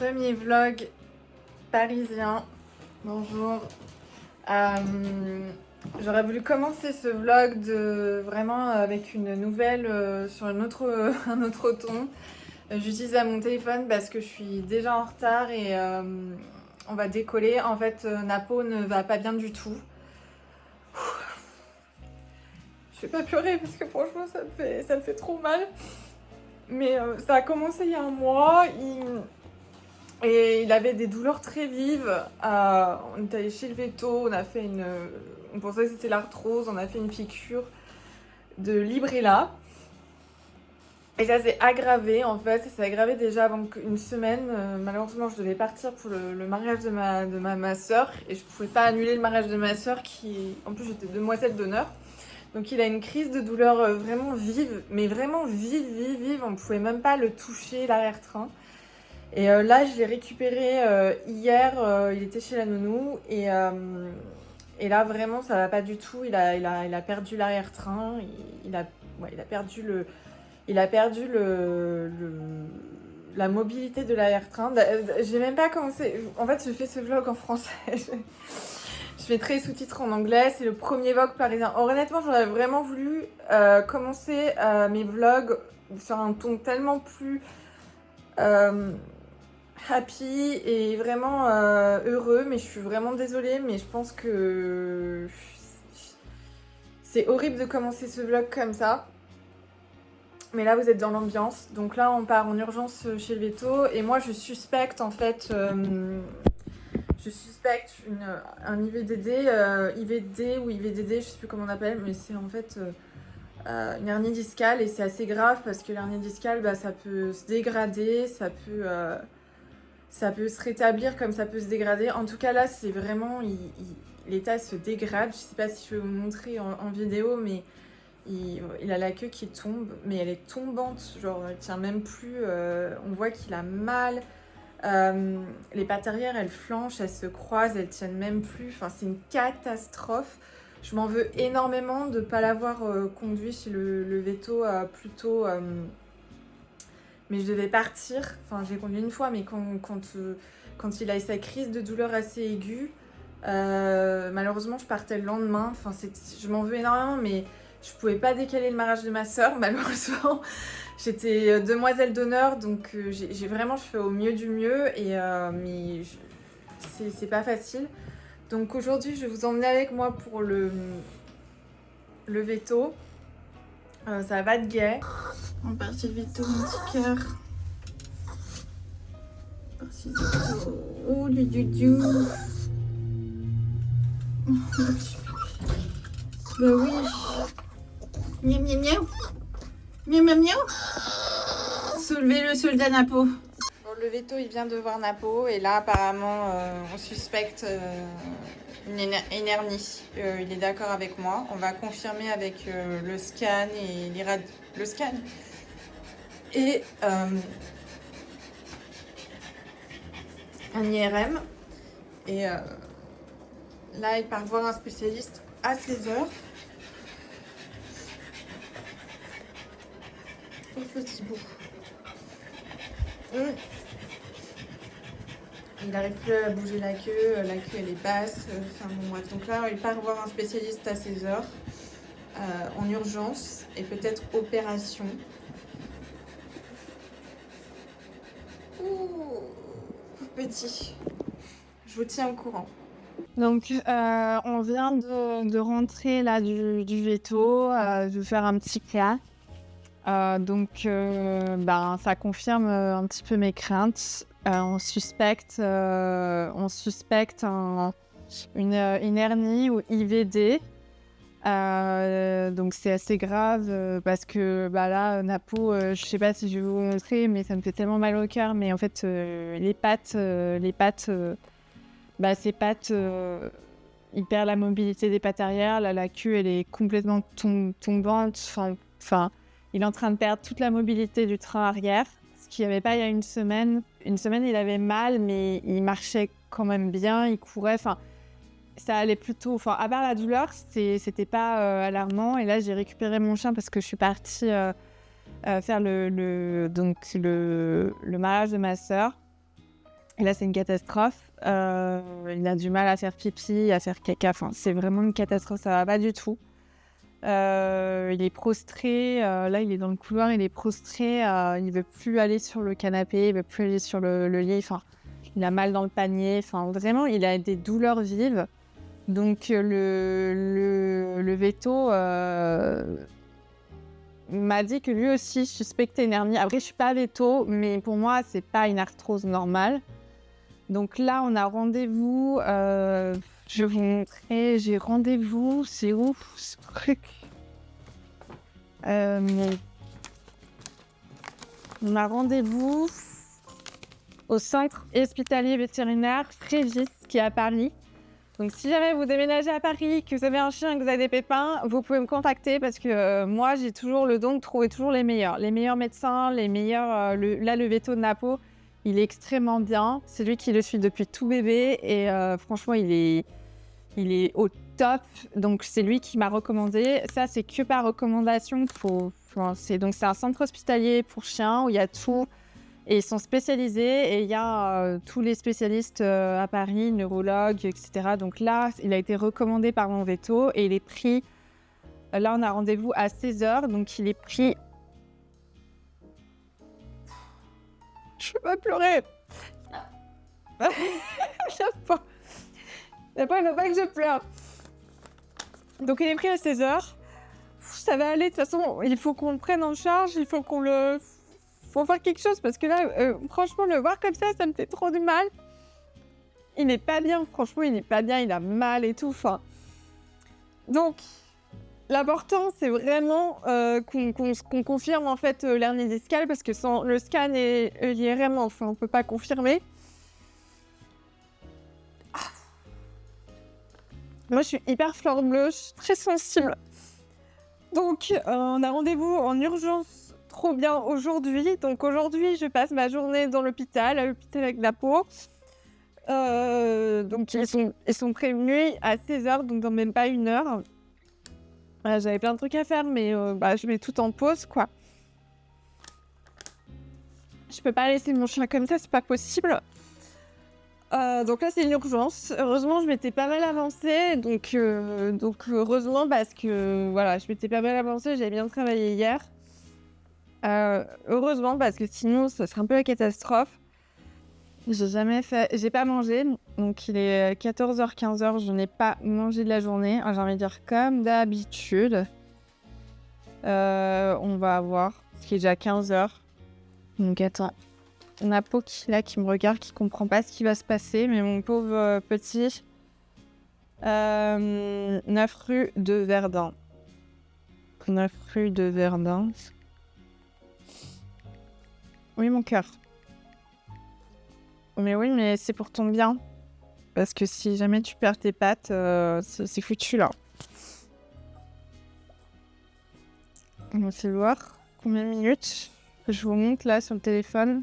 Premier vlog parisien. Bonjour. J'aurais voulu commencer ce vlog vraiment avec une nouvelle sur un autre ton. J'utilise mon téléphone parce que je suis déjà en retard et on va décoller. En fait, Napo ne va pas bien du tout. Je vais pas pleurer parce que franchement ça me fait trop mal. Mais ça a commencé il y a un mois. Et il avait des douleurs très vives. On est allé chez le veto, on pensait que c'était l'arthrose, on a fait une piqûre de Librela. Et ça s'est aggravé en fait, ça s'est aggravé déjà avant une semaine. Malheureusement, je devais partir pour le mariage de ma soeur et je pouvais pas annuler le mariage de ma soeur qui, en plus, j'étais demoiselle d'honneur. Donc il a une crise de douleur vraiment vive, mais vraiment vive. On pouvait même pas le toucher, l'arrière-train. Et là, je l'ai récupéré hier, il était chez la nounou et là vraiment ça va pas du tout. Il a perdu l'arrière-train, il a perdu la mobilité de l'arrière-train. J'ai même pas commencé. En fait, je fais ce vlog en français. Je fais très sous-titres en anglais. C'est le premier vlog parisien. Honnêtement, j'aurais vraiment voulu commencer mes vlogs sur un ton tellement plus happy et vraiment heureux, mais je suis vraiment désolée, mais je pense que c'est horrible de commencer ce vlog comme ça. Mais là, vous êtes dans l'ambiance. Donc là, on part en urgence chez le veto. Et moi, je suspecte en fait un IVDD, IVD ou IVDD, je sais plus comment on appelle, mais c'est en fait une hernie discale et c'est assez grave parce que l'hernie discale, ça peut se dégrader, ça peut se rétablir comme ça peut se dégrader. En tout cas, là, c'est vraiment... l'état se dégrade. Je sais pas si je vais vous montrer en vidéo, mais il a la queue qui tombe. Mais elle est tombante. Genre, elle tient même plus. On voit qu'il a mal. Les pattes arrière, elles flanchent, elles se croisent, elles tiennent même plus. Enfin, c'est une catastrophe. Je m'en veux énormément de ne pas l'avoir conduit chez le veto plus tôt. Mais je devais partir, enfin j'ai conduit une fois, mais quand il a eu sa crise de douleur assez aiguë, malheureusement je partais le lendemain, enfin je m'en veux énormément, mais je pouvais pas décaler le mariage de ma soeur, malheureusement. J'étais demoiselle d'honneur, donc j'ai vraiment, je fais au mieux du mieux, et mais c'est pas facile. Donc aujourd'hui je vais vous emmener avec moi pour le veto. Ça va être gai. On part chez le veto, mon petit cœur. Oh, du. Bah oui. Miaou, miaou, miaou. Miaou, miaou, miaou. Soulevez le soldat Napo. Bon, le veto, il vient de voir Napo. Et là, apparemment, on suspecte une hernie. Il est d'accord avec moi. On va confirmer avec le scan et le scan. Et un IRM. Et là, il part voir un spécialiste à 16h. Un petit bout. Il n'arrive plus à bouger la queue elle est basse. Enfin bon, bref. Donc là, il part voir un spécialiste à 16h en urgence et peut-être opération. Ouh, petit. Je vous tiens au courant. Donc, on vient de rentrer là du veto, de faire un petit cas. Donc, ça confirme un petit peu mes craintes. On suspecte une hernie ou IVD. Donc c'est assez grave parce que là, Napo, je sais pas si je vais vous montrer, mais ça me fait tellement mal au cœur. Mais en fait, ses pattes, il perd la mobilité des pattes arrière. Là, la queue, elle est complètement tombante. Enfin, il est en train de perdre toute la mobilité du train arrière, ce qu'il n'y avait pas il y a une semaine. Une semaine, il avait mal, mais il marchait quand même bien, il courait. Enfin, ça allait plutôt. Enfin, à part la douleur, c'était pas alarmant. Et là, j'ai récupéré mon chien parce que je suis partie faire le mariage de ma sœur. Et là, c'est une catastrophe. Il a du mal à faire pipi, à faire caca. Enfin, c'est vraiment une catastrophe, ça va pas du tout. Il est prostré. Là, il est dans le couloir, il est prostré. Il veut plus aller sur le canapé, il veut plus aller sur le lit. Enfin, il a mal dans le panier. Enfin, vraiment, il a des douleurs vives. Donc, le veto m'a dit que lui aussi suspectait une hernie. Après, je suis pas veto, mais pour moi, c'est pas une arthrose normale. Donc là, on a rendez-vous. Je vais vous montrer. J'ai rendez-vous. C'est où ce truc? On a rendez-vous au centre hospitalier vétérinaire Frévis, qui est à Paris. Donc si jamais vous déménagez à Paris, que vous avez un chien, que vous avez des pépins, vous pouvez me contacter parce que moi, j'ai toujours le don de trouver toujours les meilleurs médecins, les meilleurs. Là, le veto de Napo, il est extrêmement bien. C'est lui qui le suit depuis tout bébé et franchement, il est au top. Donc c'est lui qui m'a recommandé. Ça, c'est que par recommandation. C'est un centre hospitalier pour chiens où il y a tout. Et ils sont spécialisés et il y a tous les spécialistes à Paris, neurologues, etc. Donc là, il a été recommandé par mon veto et il est pris. Là, on a rendez-vous à 16h, donc il est pris. Je peux pas pleurer. D'abord, il ne faut pas que je pleure. Donc il est pris à 16h. Ça va aller, de toute façon, il faut qu'on le prenne en charge, il faut qu'on le. Faut faire quelque chose parce que là, franchement, le voir comme ça me fait trop du mal. Il n'est pas bien, franchement, il n'est pas bien, il a mal et tout. Enfin. Donc, l'important, c'est vraiment qu'on confirme en fait l'hernie discale parce que sans le scan et l'IRM, enfin, on ne peut pas confirmer. Moi, je suis hyper fleur bleue, je suis très sensible. Donc, on a rendez-vous en urgence. Trop bien aujourd'hui. Donc aujourd'hui, je passe ma journée dans l'hôpital, à l'hôpital avec Napo. Donc ils sont prévenus à 16h, donc dans même pas une heure. J'avais plein de trucs à faire, mais je mets tout en pause, quoi. Je peux pas laisser mon chien comme ça, c'est pas possible. Donc là, c'est une urgence. Heureusement, je m'étais pas mal avancée. Donc heureusement, parce que voilà, je m'étais pas mal avancée, j'avais bien travaillé hier. Heureusement, parce que sinon, ça serait un peu la catastrophe. J'ai pas mangé, donc il est 14h, 15h, je n'ai pas mangé de la journée. J'ai envie de dire comme d'habitude. On va voir, parce qu'il est déjà 15h. Donc attends, Napo qui me regarde, qui comprend pas ce qui va se passer, mais mon pauvre petit. 9 rue de Verdun. 9 rue de Verdun. Oui, mon cœur. Mais oui, mais c'est pour ton bien. Parce que si jamais tu perds tes pattes, c'est foutu là. On va essayer de voir combien de minutes. Je vous montre là sur le téléphone.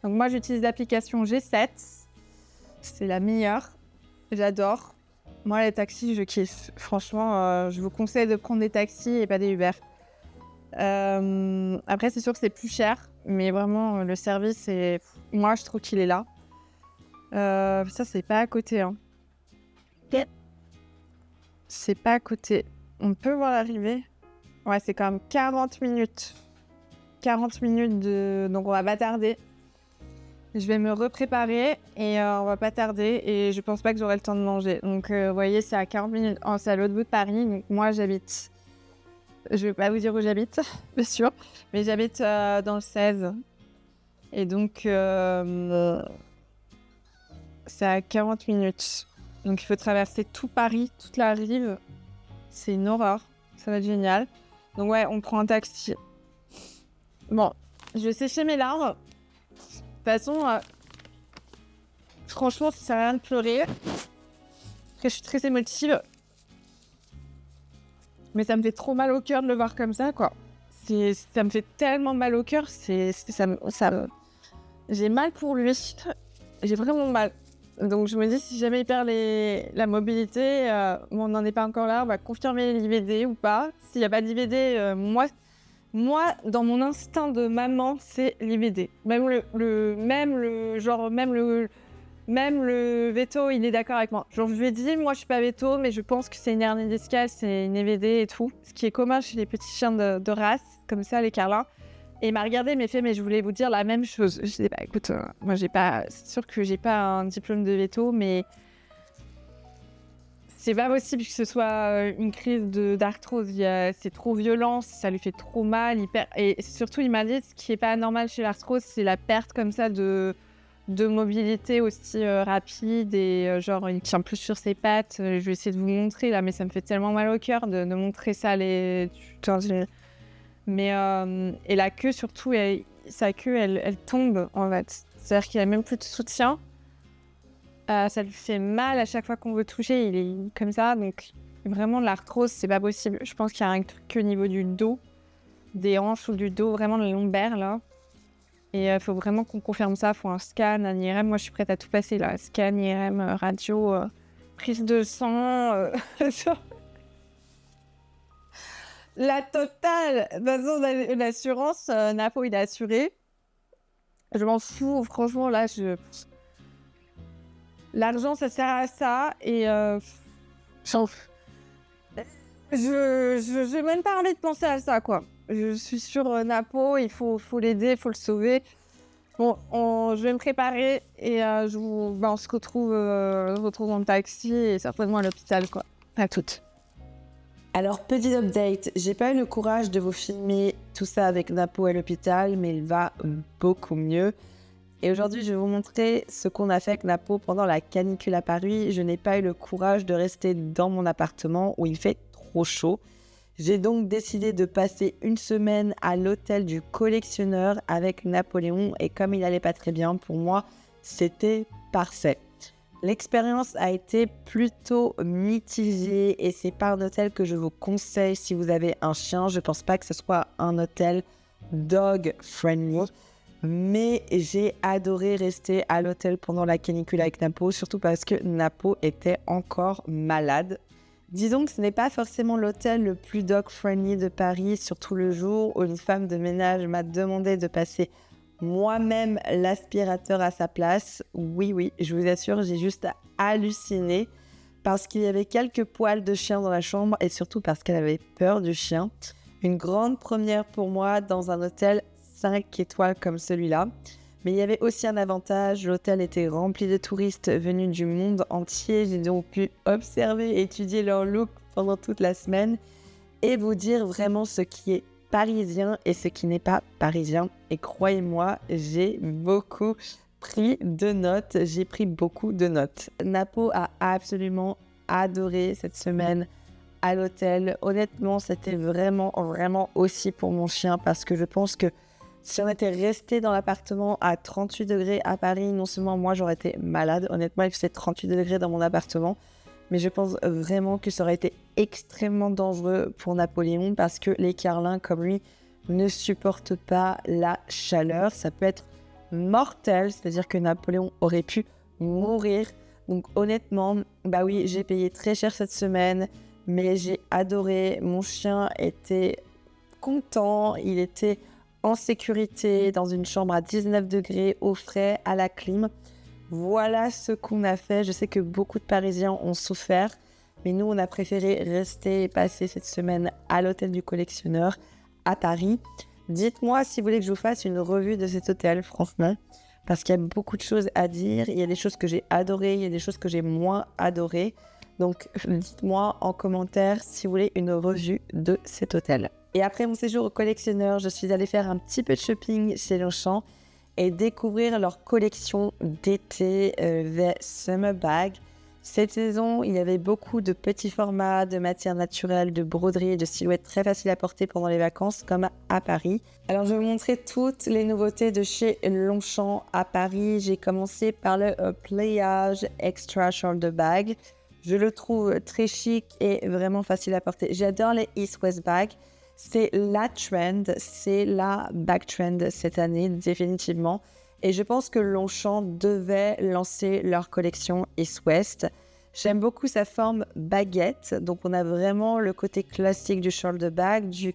Donc moi, j'utilise l'application G7. C'est la meilleure. J'adore. Moi, les taxis, je kiffe. Franchement, je vous conseille de prendre des taxis et pas des Uber. Après, c'est sûr que c'est plus cher. Mais vraiment, le service, moi, je trouve qu'il est là. Ça, c'est pas à côté. Hein. C'est pas à côté. On peut voir l'arrivée. Ouais, c'est quand même 40 minutes. 40 minutes de... Donc, on va pas tarder. Je vais me repréparer et on va pas tarder. Et je pense pas que j'aurai le temps de manger. Donc, vous voyez, c'est à 40 minutes. Oh, c'est à l'autre bout de Paris. Donc, moi, j'habite... Je vais pas vous dire où j'habite, bien sûr. Mais j'habite dans le 16. Et donc... c'est à 40 minutes. Donc il faut traverser tout Paris, toute la rive. C'est une horreur. Ça va être génial. Donc ouais, on prend un taxi. Bon, je vais sécher mes larmes. De toute façon, franchement, ça sert à rien de pleurer. Après, je suis très émotive. Mais ça me fait trop mal au cœur de le voir comme ça, quoi. Ça me fait tellement mal au cœur. J'ai mal pour lui. J'ai vraiment mal. Donc je me dis, si jamais il perd la mobilité, on n'en est pas encore là, on va confirmer l'IVD ou pas. S'il n'y a pas d'IVD, moi, Moi, dans mon instinct de maman, c'est l'IVD. Même le veto, il est d'accord avec moi. Genre, je lui ai dit, moi, je suis pas veto, mais je pense que c'est une hernie discale, c'est une IVD et tout. Ce qui est commun chez les petits chiens de race, comme ça, les carlins. Et il m'a regardé, il m'a fait, mais je voulais vous dire la même chose. Je dis, bah écoute, moi, c'est sûr que j'ai pas un diplôme de veto, mais c'est pas possible que ce soit une crise d'arthrose. C'est trop violent, ça lui fait trop mal. Et surtout, il m'a dit, ce qui est pas normal chez l'arthrose, c'est la perte comme ça de mobilité aussi rapide et genre il tient plus sur ses pattes. Je vais essayer de vous montrer là, mais ça me fait tellement mal au cœur de montrer ça. Mais et la queue surtout, sa queue elle tombe en fait. C'est-à-dire qu'il a même plus de soutien. Ça lui fait mal à chaque fois qu'on veut toucher, il est comme ça. Donc vraiment l'arthrose c'est pas possible. Je pense qu'il y a un truc au niveau du dos, des hanches ou du dos, vraiment le lombaire là. Et il faut vraiment qu'on confirme ça, il faut un scan, un IRM. Moi, je suis prête à tout passer, là. Scan, IRM, radio, prise de sang. La totale. De toute façon, l'assurance, Napo, il est assuré. Je m'en fous, franchement, là, l'argent, ça sert à ça. Et j'ai même pas envie de penser à ça, quoi. Je suis sur Napo, il faut l'aider, il faut le sauver. Bon, je vais me préparer et on se retrouve dans le taxi et certainement à l'hôpital, quoi. À toutes. Alors, petit update, j'ai pas eu le courage de vous filmer tout ça avec Napo à l'hôpital, mais il va beaucoup mieux. Et aujourd'hui, je vais vous montrer ce qu'on a fait avec Napo pendant la canicule à Paris. Je n'ai pas eu le courage de rester dans mon appartement où il fait trop chaud. J'ai donc décidé de passer une semaine à l'hôtel du collectionneur avec Napoléon et comme il allait pas très bien, pour moi, c'était parfait. L'expérience a été plutôt mitigée et c'est pas un hôtel que je vous conseille si vous avez un chien. Je pense pas que ce soit un hôtel dog friendly, mais j'ai adoré rester à l'hôtel pendant la canicule avec Napo, surtout parce que Napo était encore malade. Disons que ce n'est pas forcément l'hôtel le plus dog-friendly de Paris, surtout le jour où une femme de ménage m'a demandé de passer moi-même l'aspirateur à sa place. Oui, je vous assure, j'ai juste halluciné parce qu'il y avait quelques poils de chien dans la chambre et surtout parce qu'elle avait peur du chien. Une grande première pour moi dans un hôtel 5 étoiles comme celui-là. Mais il y avait aussi un avantage, l'hôtel était rempli de touristes venus du monde entier. J'ai donc pu observer et étudier leur look pendant toute la semaine et vous dire vraiment ce qui est parisien et ce qui n'est pas parisien. Et croyez-moi, j'ai beaucoup pris de notes. J'ai pris beaucoup de notes. Napo a absolument adoré cette semaine à l'hôtel. Honnêtement, c'était vraiment aussi pour mon chien parce que je pense que si on était resté dans l'appartement à 38 degrés à Paris, non seulement moi j'aurais été malade, honnêtement il faisait 38 degrés dans mon appartement, mais je pense vraiment que ça aurait été extrêmement dangereux pour Napoléon parce que les carlins comme lui ne supportent pas la chaleur. Ça peut être mortel, c'est-à-dire que Napoléon aurait pu mourir. Donc honnêtement, bah oui, j'ai payé très cher cette semaine, mais j'ai adoré. Mon chien était content, il était en sécurité, dans une chambre à 19 degrés, au frais, à la clim. Voilà ce qu'on a fait. Je sais que beaucoup de Parisiens ont souffert, mais nous, on a préféré rester et passer cette semaine à l'hôtel du collectionneur à Paris. Dites-moi si vous voulez que je vous fasse une revue de cet hôtel, franchement, parce qu'il y a beaucoup de choses à dire. Il y a des choses que j'ai adorées, il y a des choses que j'ai moins adorées. Donc, dites-moi en commentaire si vous voulez une revue de cet hôtel. Et après mon séjour au collectionneur, je suis allée faire un petit peu de shopping chez Longchamp et découvrir leur collection d'été, The Summer Bag. Cette saison, il y avait beaucoup de petits formats, de matières naturelles, de broderies et de silhouettes très faciles à porter pendant les vacances, comme à Paris. Alors, je vais vous montrer toutes les nouveautés de chez Longchamp à Paris. J'ai commencé par le Playage Extra Shoulder Bag. Je le trouve très chic et vraiment facile à porter. J'adore les East-West Bags. C'est la trend, c'est la bag trend cette année, définitivement. Et je pense que Longchamp devait lancer leur collection East-West. J'aime beaucoup sa forme baguette. Donc, on a vraiment le côté classique du shoulder bag, du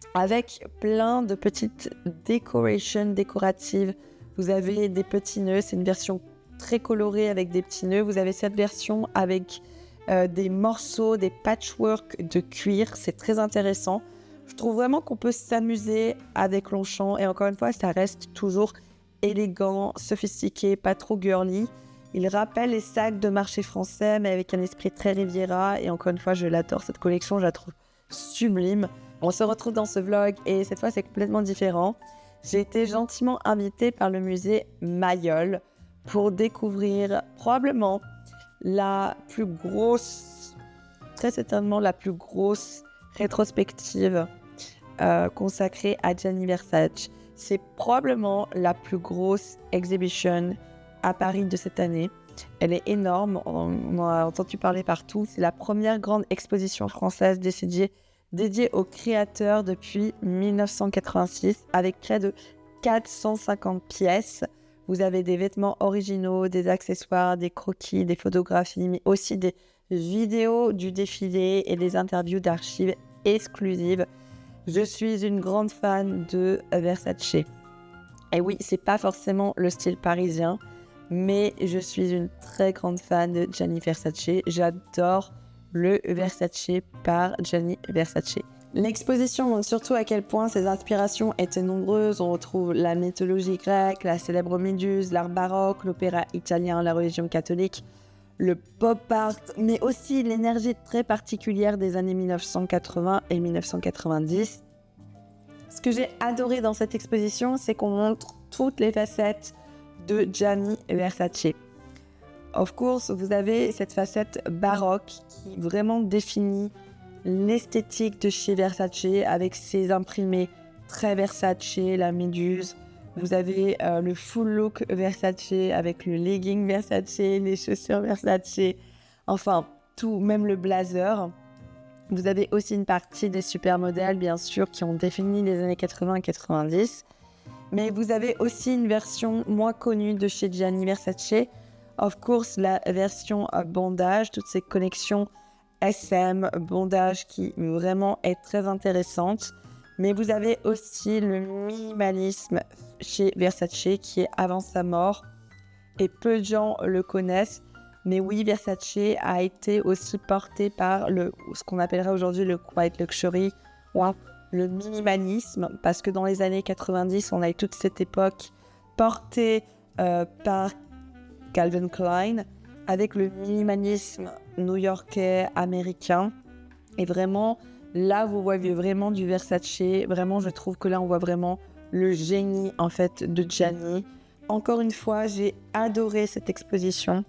avec plein de petites décoratives. Vous avez des petits nœuds, c'est une version très colorée avec des petits nœuds. Vous avez cette version avec des morceaux, des patchwork de cuir, c'est très intéressant. Je trouve vraiment qu'on peut s'amuser avec Longchamp et encore une fois, ça reste toujours élégant, sophistiqué, pas trop girly. Il rappelle les sacs de marché français mais avec un esprit très Riviera et encore une fois, je l'adore cette collection, je la trouve sublime. On se retrouve dans ce vlog et cette fois, c'est complètement différent. J'ai été gentiment invitée par le musée Mayol pour découvrir probablement la plus grosse, très certainement la plus grosse rétrospective consacrée à Gianni Versace. C'est probablement la plus grosse exhibition à Paris de cette année. Elle est énorme, on en a entendu parler partout. C'est la première grande exposition française dédiée aux créateurs depuis 1986, avec près de 450 pièces. Vous avez des vêtements originaux, des accessoires, des croquis, des photographies, mais aussi des vidéos du défilé et des interviews d'archives exclusives. Je suis une grande fan de Versace. Et oui, c'est pas forcément le style parisien, mais je suis une très grande fan de Gianni Versace. J'adore le Versace par Gianni Versace. L'exposition montre surtout à quel point ses inspirations étaient nombreuses. On retrouve la mythologie grecque, la célèbre Méduse, l'art baroque, l'opéra italien, la religion catholique, le pop art, mais aussi l'énergie très particulière des années 1980 et 1990. Ce que j'ai adoré dans cette exposition, c'est qu'on montre toutes les facettes de Gianni Versace. Of course, vous avez cette facette baroque qui vraiment définit l'esthétique de chez Versace avec ses imprimés très Versace, la méduse. Vous avez le full look Versace avec le legging Versace, les chaussures Versace, enfin tout, même le blazer. Vous avez aussi une partie des supermodèles, bien sûr, qui ont défini les années 80 et 90. Mais vous avez aussi une version moins connue de chez Gianni Versace. Of course, la version bandage, toutes ces connexions SM, bandage qui vraiment est très intéressante. Mais vous avez aussi le minimalisme chez Versace qui est avant sa mort. Et peu de gens le connaissent. Mais oui, Versace a été aussi porté par ce qu'on appellerait aujourd'hui le quiet luxury ou le minimalisme. Parce que dans les années 90, on a eu toute cette époque portée par Calvin Klein avec le minimalisme new-yorkais, américain. Et vraiment, là, vous voyez vraiment du Versace. Vraiment, je trouve que là, on voit vraiment le génie, en fait, de Gianni. Encore une fois, j'ai adoré cette exposition.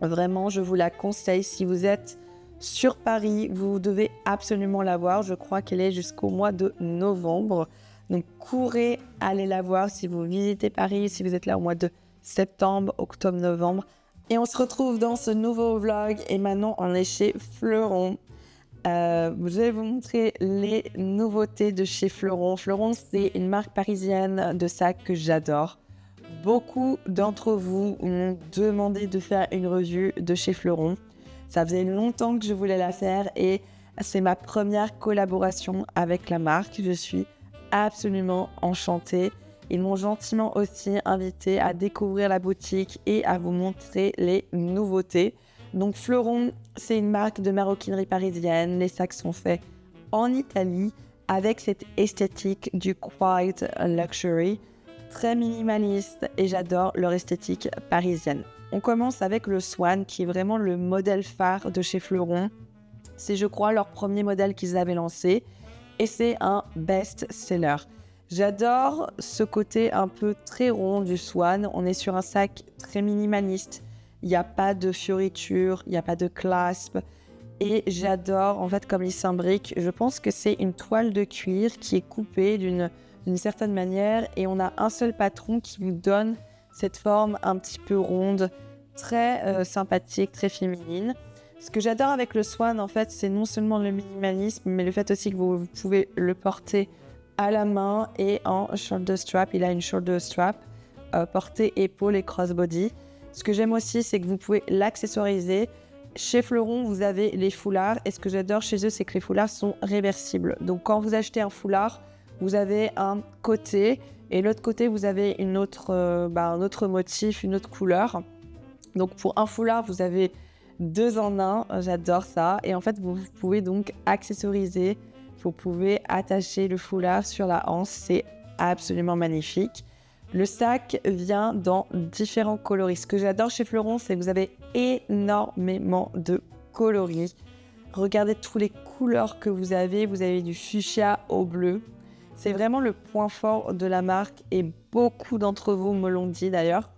Vraiment, je vous la conseille. Si vous êtes sur Paris, vous devez absolument la voir. Je crois qu'elle est jusqu'au mois de novembre. Donc, courez, allez la voir si vous visitez Paris, si vous êtes là au mois de septembre, octobre, novembre. Et on se retrouve dans ce nouveau vlog. Et maintenant, on est chez Fleuron. Je vais vous montrer les nouveautés de chez Fleuron. Fleuron, c'est une marque parisienne de sacs que j'adore. Beaucoup d'entre vous m'ont demandé de faire une revue de chez Fleuron. Ça faisait longtemps que je voulais la faire et c'est ma première collaboration avec la marque. Je suis absolument enchantée. Ils m'ont gentiment aussi invité à découvrir la boutique et à vous montrer les nouveautés. Donc Fleuron, c'est une marque de maroquinerie parisienne. Les sacs sont faits en Italie avec cette esthétique du quiet luxury, très minimaliste et j'adore leur esthétique parisienne. On commence avec le Swan qui est vraiment le modèle phare de chez Fleuron. C'est je crois leur premier modèle qu'ils avaient lancé et c'est un best-seller. J'adore ce côté un peu très rond du Swan. On est sur un sac très minimaliste. Il n'y a pas de fioritures, il n'y a pas de clasp. Et j'adore, en fait, comme il s'imbrique. Je pense que c'est une toile de cuir qui est coupée d'une certaine manière. Et on a un seul patron qui vous donne cette forme un petit peu ronde, très sympathique, très féminine. Ce que j'adore avec le Swan, en fait, c'est non seulement le minimalisme, mais le fait aussi que vous pouvez le porter à la main et en shoulder strap. Il a une shoulder strap portée épaule et crossbody. Ce que j'aime aussi, c'est que vous pouvez l'accessoiriser. Chez Fleuron, vous avez les foulards. Et ce que j'adore chez eux, c'est que les foulards sont réversibles. Donc, quand vous achetez un foulard, vous avez un côté et l'autre côté, vous avez un autre motif, une autre couleur. Donc, pour un foulard, vous avez 2 en 1. J'adore ça. Et en fait, vous pouvez donc accessoriser. Vous pouvez attacher le foulard sur la hanche. C'est absolument magnifique. Le sac vient dans différents coloris. Ce que j'adore chez Fleuron, c'est que vous avez énormément de coloris. Regardez toutes les couleurs que vous avez. Vous avez du fuchsia au bleu. C'est vraiment le point fort de la marque et beaucoup d'entre vous me l'ont dit d'ailleurs.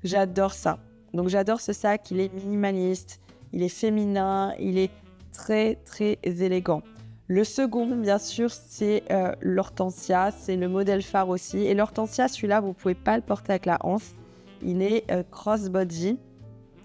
J'adore ça. Donc j'adore ce sac. Il est minimaliste, il est féminin, il est très très élégant. Le second, bien sûr, c'est l'Hortensia. C'est le modèle phare aussi. Et l'Hortensia, celui-là, vous ne pouvez pas le porter avec la hanche. Il est crossbody.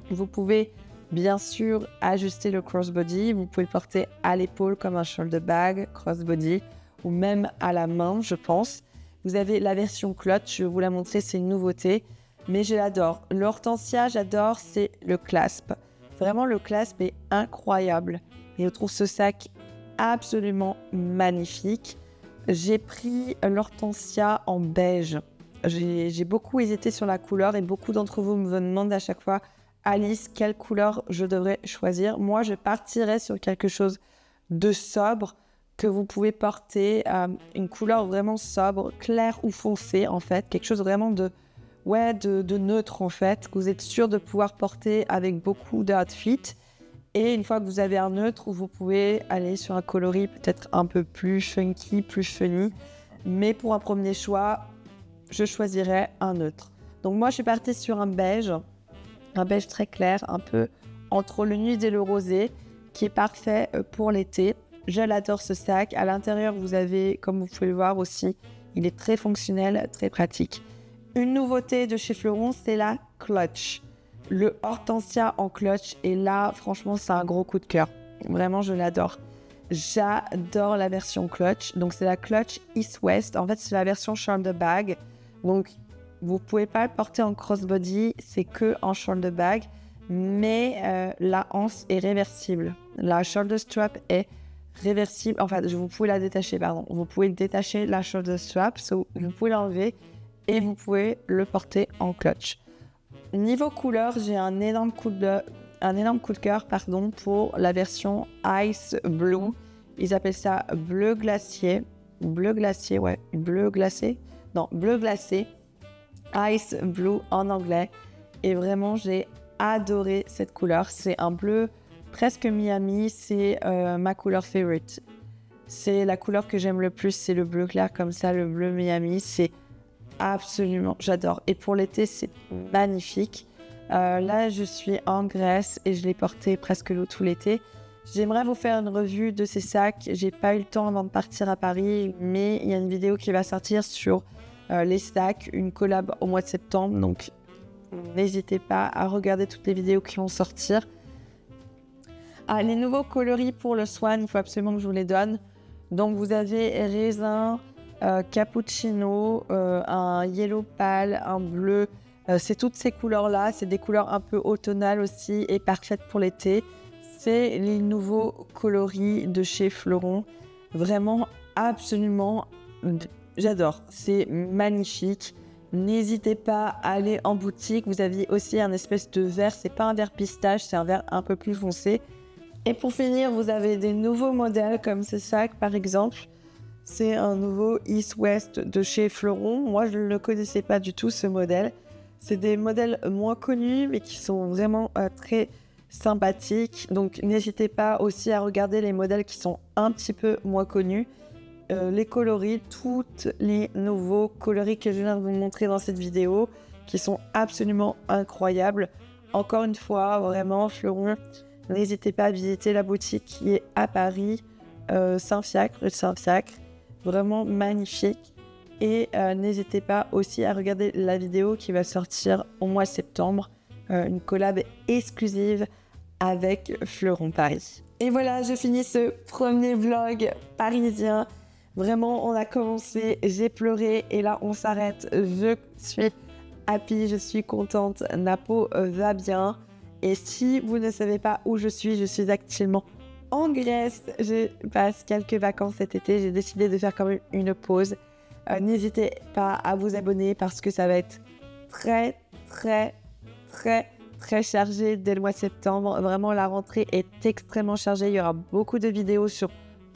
Vous pouvez, bien sûr, ajuster le crossbody. Vous pouvez le porter à l'épaule comme un shoulder bag, crossbody, ou même à la main, je pense. Vous avez la version clutch. Je vais vous la montrer, c'est une nouveauté. Mais je l'adore. L'Hortensia, j'adore, c'est le clasp. Vraiment, le clasp est incroyable. Et je trouve ce sac absolument magnifique. J'ai pris l'Hortensia en beige. J'ai beaucoup hésité sur la couleur et beaucoup d'entre vous me demandent à chaque fois, Alice, quelle couleur je devrais choisir. Moi, je partirais sur quelque chose de sobre que vous pouvez porter, une couleur vraiment sobre, claire ou foncée en fait, quelque chose vraiment de neutre en fait, que vous êtes sûr de pouvoir porter avec beaucoup d'outfits. Et une fois que vous avez un neutre, vous pouvez aller sur un coloris peut-être un peu plus funky, plus funny. Mais pour un premier choix, je choisirais un neutre. Donc moi, je suis partie sur un beige très clair, un peu entre le nude et le rosé, qui est parfait pour l'été. Je l'adore ce sac. À l'intérieur, vous avez, comme vous pouvez le voir aussi, il est très fonctionnel, très pratique. Une nouveauté de chez Fleuron, c'est la clutch. Le Hortensia en clutch, et là, franchement, c'est un gros coup de cœur. Vraiment, je l'adore. J'adore la version clutch. Donc, c'est la clutch East-West. En fait, c'est la version shoulder bag. Donc, vous ne pouvez pas le porter en crossbody, c'est que en shoulder bag. Mais la hanche est réversible. La shoulder strap est réversible. Enfin, vous pouvez la détacher, pardon. Vous pouvez détacher la shoulder strap, vous pouvez l'enlever et vous pouvez le porter en clutch. Niveau couleur, j'ai un énorme coup de cœur pour la version Ice Blue. Ils appellent ça bleu glacier. Bleu glacé. Ice Blue en anglais. Et vraiment, j'ai adoré cette couleur. C'est un bleu presque Miami. C'est ma couleur favorite. C'est la couleur que j'aime le plus. C'est le bleu clair comme ça, le bleu Miami. C'est absolument, j'adore. Et pour l'été, c'est magnifique. Là, je suis en Grèce et je l'ai porté presque tout l'été. J'aimerais vous faire une revue de ces sacs. J'ai pas eu le temps avant de partir à Paris, mais il y a une vidéo qui va sortir sur les sacs, une collab au mois de septembre. Donc, n'hésitez pas à regarder toutes les vidéos qui vont sortir. Les nouveaux coloris pour le Swan, il faut absolument que je vous les donne. Donc, vous avez raisin, cappuccino, un yellow pâle, un bleu. C'est toutes ces couleurs-là. C'est des couleurs un peu automnales aussi et parfaites pour l'été. C'est les nouveaux coloris de chez Fleuron. Vraiment, absolument, j'adore. C'est magnifique. N'hésitez pas à aller en boutique. Vous avez aussi un espèce de vert. C'est pas un vert pistache, c'est un vert un peu plus foncé. Et pour finir, vous avez des nouveaux modèles comme ce sac, par exemple. C'est un nouveau East-West de chez Fleuron. Moi, je ne le connaissais pas du tout, ce modèle. C'est des modèles moins connus, mais qui sont vraiment très sympathiques. Donc, n'hésitez pas aussi à regarder les modèles qui sont un petit peu moins connus. Les coloris, tous les nouveaux coloris que je viens de vous montrer dans cette vidéo, qui sont absolument incroyables. Encore une fois, vraiment, Fleuron, n'hésitez pas à visiter la boutique qui est à Paris, Saint-Fiacre, rue de Saint-Fiacre. Vraiment magnifique. Et n'hésitez pas aussi à regarder la vidéo qui va sortir au mois de septembre, une collab exclusive avec Fleuron Paris. Et voilà, je finis ce premier vlog parisien. Vraiment, on a commencé, j'ai pleuré et là on s'arrête. Je suis happy, je suis contente. Napo va bien Et si vous ne savez pas où je suis actuellement en Grèce. Je passe quelques vacances cet été. J'ai décidé de faire quand même une pause. N'hésitez pas à vous abonner parce que ça va être très, très, très, très chargé dès le mois de septembre. Vraiment, la rentrée est extrêmement chargée. Il y aura beaucoup de vidéos sur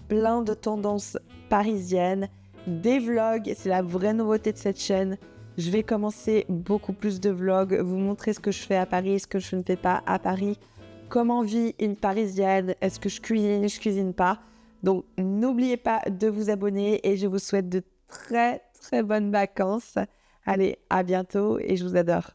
plein de tendances parisiennes, des vlogs. C'est la vraie nouveauté de cette chaîne. Je vais commencer beaucoup plus de vlogs, vous montrer ce que je fais à Paris, ce que je ne fais pas à Paris, comment vit une Parisienne, est-ce que je cuisine pas. Donc n'oubliez pas de vous abonner et je vous souhaite de très très bonnes vacances. Allez, à bientôt et je vous adore.